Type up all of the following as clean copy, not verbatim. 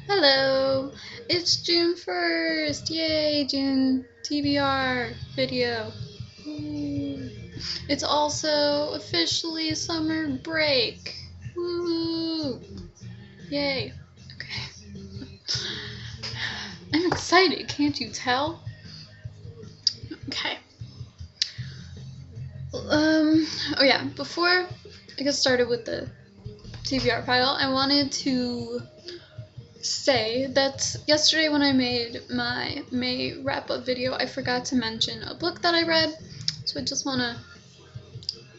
Hello, it's June 1st. Yay, June TBR video. It's also officially summer break. Woo! Yay. Okay. I'm excited, can't you tell? Okay. Oh yeah, before I get started with the TBR pile, I wanted to say that yesterday when I made my May wrap-up video, I forgot to mention a book that I read, so I just want to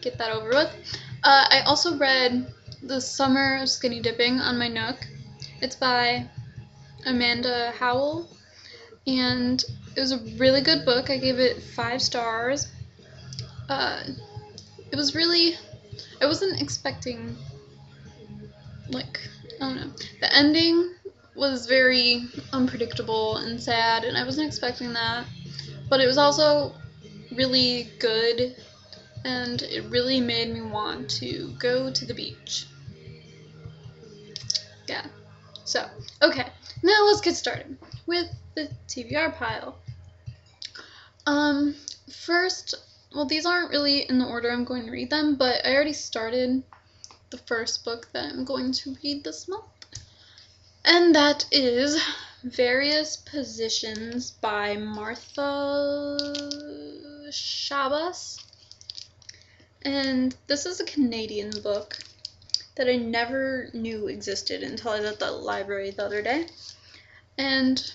get that over with. I also read The Summer of Skinny Dipping on my Nook. It's by Amanda Howell, and it was a really good book. I gave it 5 stars. It was really, I wasn't expecting, I don't know, the ending was very unpredictable and sad, and I wasn't expecting that, but it was also really good, and it really made me want to go to the beach. Yeah. So, okay, now let's get started with the TBR pile. First, well, these aren't really in the order I'm going to read them, but I already started the first book that I'm going to read this month, and that is Various Positions by Martha Shabas. And this is a Canadian book that I never knew existed until I was at the library the other day. And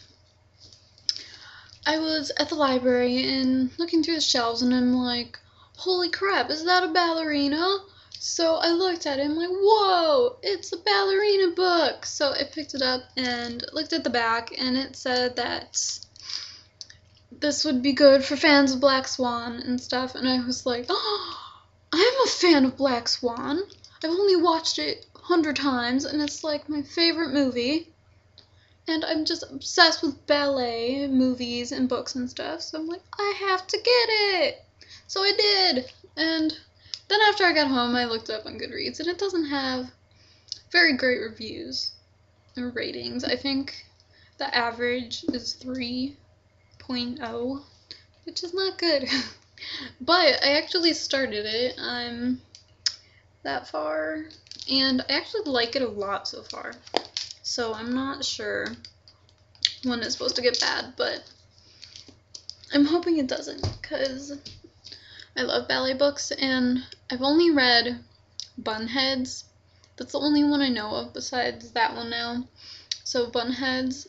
I was at the library and looking through the shelves, and I'm like, holy crap, is that a ballerina? So I looked at it, I'm like, whoa, it's a ballerina book. So I picked it up and looked at the back, and it said that this would be good for fans of Black Swan and stuff, and I was like, oh, I'm a fan of Black Swan. I've only watched it 100 times, and it's like my favorite movie. And I'm just obsessed with ballet movies and books and stuff, so I'm like, I have to get it! So I did! And then after I got home, I looked it up on Goodreads, and it doesn't have very great reviews or ratings. I think the average is 3.0, which is not good. But I actually started it. I'm that far, and I actually like it a lot so far. So I'm not sure when it's supposed to get bad, but I'm hoping it doesn't, because I love ballet books, and I've only read Bunheads. That's the only one I know of besides that one now. So Bunheads,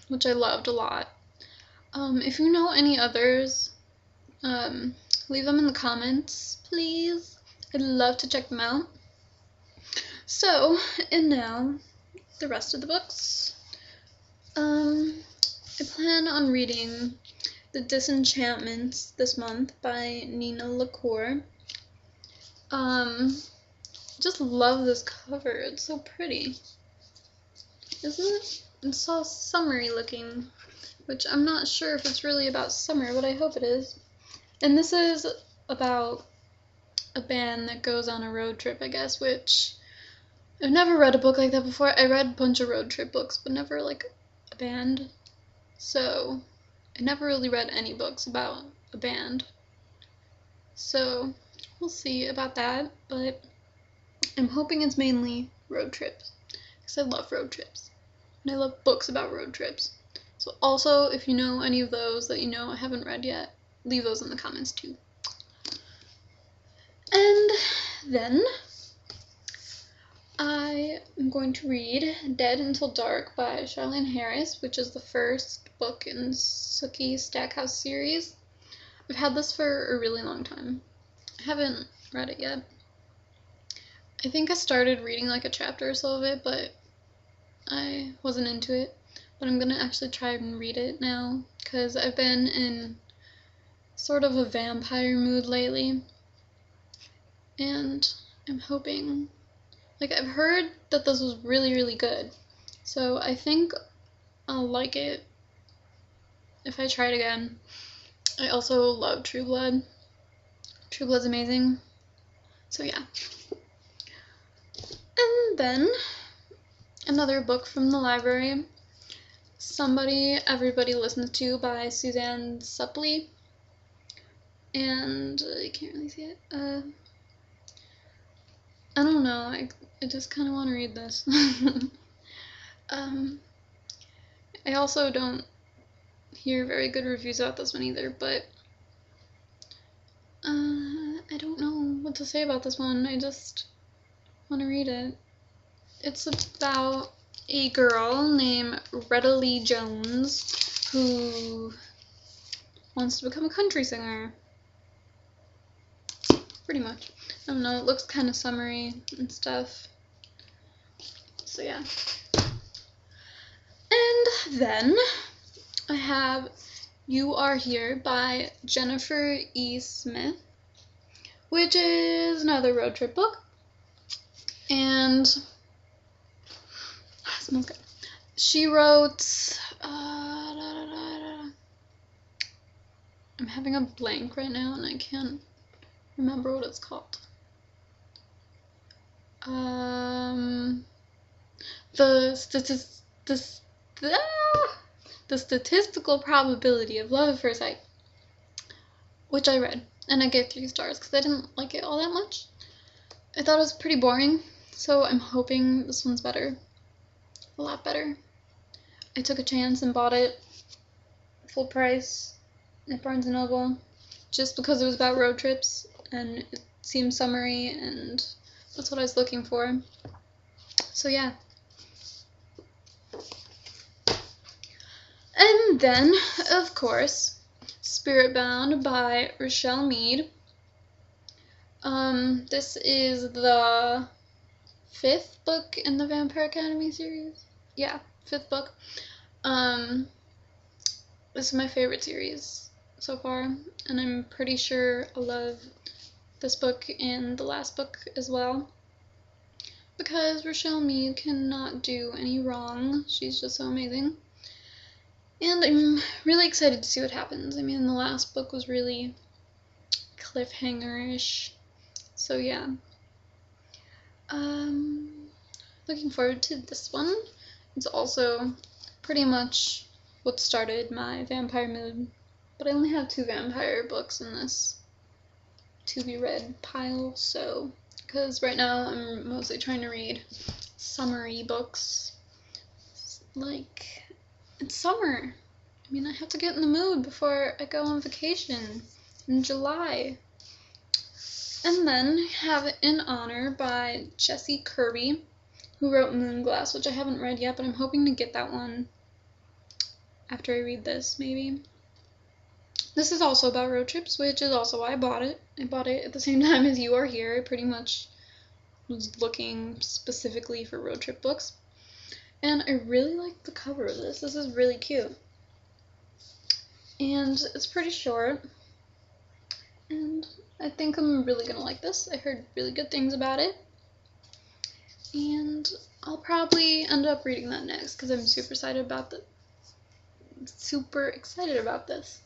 which I loved a lot. If you know any others, leave them in the comments, please. I'd love to check them out. So, and now, the rest of the books. I plan on reading The Disenchantments this month by Nina LaCour. Just love this cover. It's so pretty. Isn't it? It's so summery looking, which I'm not sure if it's really about summer, but I hope it is. And this is about a band that goes on a road trip, I guess, which I've never read a book like that before. I read a bunch of road trip books, but never like a band. So I never really read any books about a band. So we'll see about that, but I'm hoping it's mainly road trips, because I love road trips, and I love books about road trips. So also, if you know any of those that you know I haven't read yet, leave those in the comments too. And then I am going to read Dead Until Dark by Charlaine Harris, which is the first book in Sookie Stackhouse series. I've had this for a really long time. I haven't read it yet. I think I started reading like a chapter or so of it, but I wasn't into it. But I'm gonna actually try and read it now, because I've been in sort of a vampire mood lately. And I'm hoping, like, I've heard that this was really, really good. So I think I'll like it if I try it again. I also love True Blood. True Blood's amazing. So yeah. And then another book from the library, Somebody Everybody Listens To by Suzanne Suppley. And I can't really see it. I don't know. I just kind of want to read this. I also don't hear very good reviews about this one either, but I don't know what to say about this one. I just want to read it. It's about a girl named Retta Lee Jones who wants to become a country singer. Pretty much. I don't know, it looks kind of summery and stuff. So yeah. And then I have You Are Here by Jennifer E. Smith, which is another road trip book. And it smells good. She wrote I'm having a blank right now and I can't remember what it's called. The Statistical Probability of Love at First Sight, which I read, and I gave 3 stars because I didn't like it all that much. I thought it was pretty boring, so I'm hoping this one's better. A lot better. I took a chance and bought it full price at Barnes & Noble just because it was about road trips and it seemed summery and that's what I was looking for. So yeah. And then, of course, Spiritbound by Rochelle Mead. This is the 5th book in the Vampire Academy series. Yeah, 5th book. This is my favorite series so far, and I'm pretty sure I'll love this book and the last book as well. Because Rochelle Mead cannot do any wrong. She's just so amazing. And I'm really excited to see what happens. I mean, the last book was really cliffhanger-ish. So yeah. Looking forward to this one. It's also pretty much what started my vampire mood. But I only have 2 vampire books in this to-be-read pile, so... Because right now I'm mostly trying to read summery books. Like, it's summer. I mean, I have to get in the mood before I go on vacation in July. And then have In Honor by Jessie Kirby, who wrote Moonglass, which I haven't read yet, but I'm hoping to get that one after I read this, maybe. This is also about road trips, which is also why I bought it. I bought it at the same time as You Are Here. I pretty much was looking specifically for road trip books. And I really like the cover of this. This is really cute. And it's pretty short. And I think I'm really gonna like this. I heard really good things about it. And I'll probably end up reading that next because I'm super excited about this.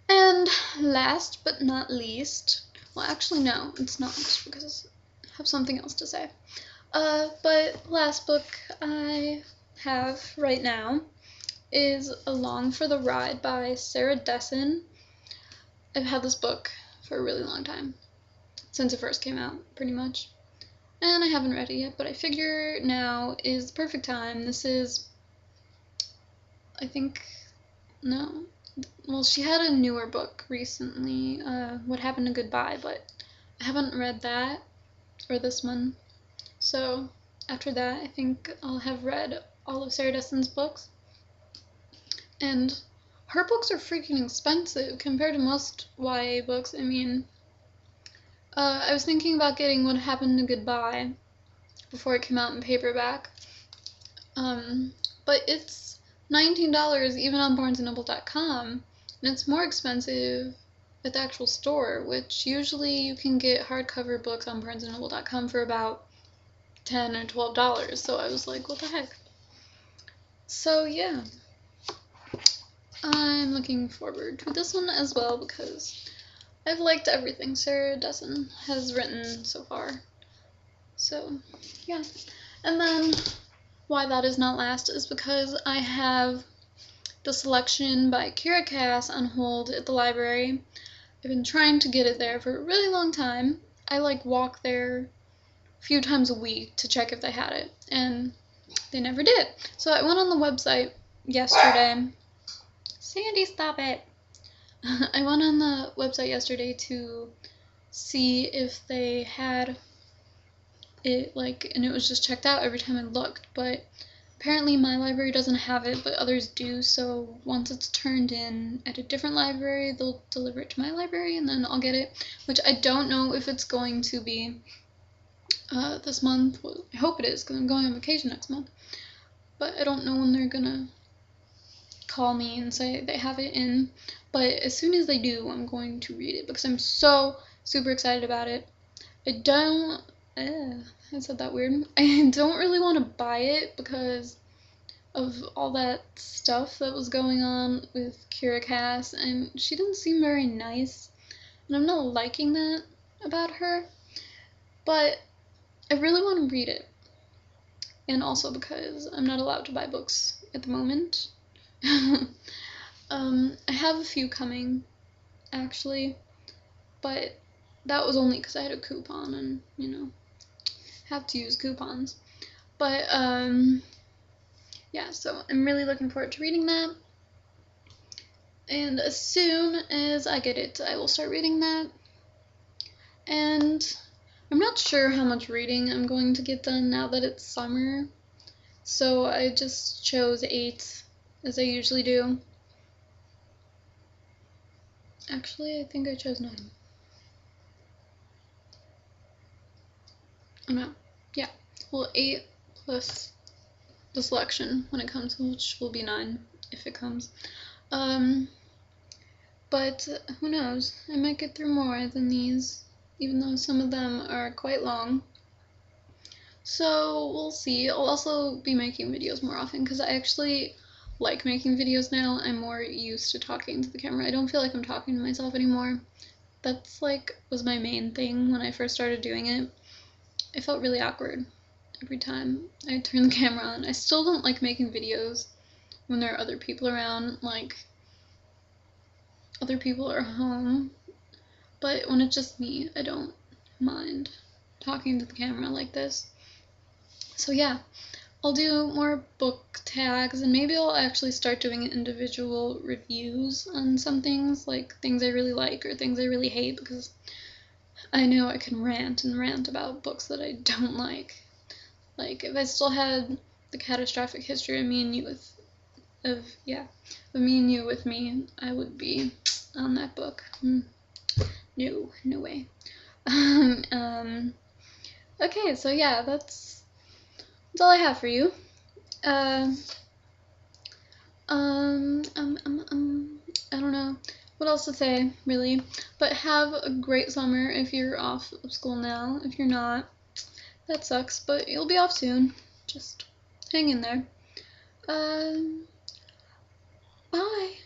And last but not least, well actually no, it's not because I have something else to say. But last book I have right now is Along for the Ride by Sarah Dessen. I've had this book for a really long time, since it first came out, pretty much. And I haven't read it yet, but I figure now is the perfect time. This is, I think, no. Well, she had a newer book recently, What Happened to Goodbye, but I haven't read that, or this one. So, after that, I think I'll have read all of Sarah Dessen's books. And her books are freaking expensive compared to most YA books. I mean, I was thinking about getting What Happened to Goodbye before it came out in paperback. But it's $19 even on BarnesandNoble.com, and it's more expensive at the actual store, which usually you can get hardcover books on BarnesandNoble.com for about $10 or $12. So I was like, what the heck? So yeah. I'm looking forward to this one as well because I've liked everything Sarah Dessen has written so far. So, yeah. And then why that is not last is because I have The Selection by Kira Cass on hold at the library. I've been trying to get it there for a really long time. I walk there a few times a week to check if they had it, and they never did. So I went on the website yesterday. Sandy, stop it. I went on the website yesterday to see if they had it, and it was just checked out every time I looked, but apparently my library doesn't have it, but others do, so once it's turned in at a different library, they'll deliver it to my library, and then I'll get it, which I don't know if it's going to be this month. Well, I hope it is, because I'm going on vacation next month, but I don't know when they're gonna call me and say they have it in, but as soon as they do, I'm going to read it, because I'm so super excited about it. I said that weird. I don't really want to buy it because of all that stuff that was going on with Kira Cass, and she didn't seem very nice, and I'm not liking that about her, but I really want to read it, and also because I'm not allowed to buy books at the moment. I have a few coming, actually, but that was only because I had a coupon, and, have to use coupons. But, yeah, so I'm really looking forward to reading that. And as soon as I get it, I will start reading that. And I'm not sure how much reading I'm going to get done now that it's summer. So I just chose 8, as I usually do. Actually, I think I chose 9. Oh no. Yeah. Well, 8 plus The Selection when it comes, which will be 9 if it comes. But who knows? I might get through more than these, even though some of them are quite long. So we'll see. I'll also be making videos more often because I actually like making videos now. I'm more used to talking to the camera. I don't feel like I'm talking to myself anymore. That's was my main thing when I first started doing it. I felt really awkward every time I turned the camera on. I still don't like making videos when there are other people around, other people are home, but when it's just me, I don't mind talking to the camera like this. So yeah, I'll do more book tags, and maybe I'll actually start doing individual reviews on some things, like things I really like or things I really hate, because I know I can rant and rant about books that I don't like. Like, if I still had The Catastrophic History of Me and You with me, I would be on that book. No way. Okay, so yeah, that's all I have for you. I don't know what else to say, really, but have a great summer if you're off of school now. If you're not, that sucks, but you'll be off soon. Just hang in there. Bye.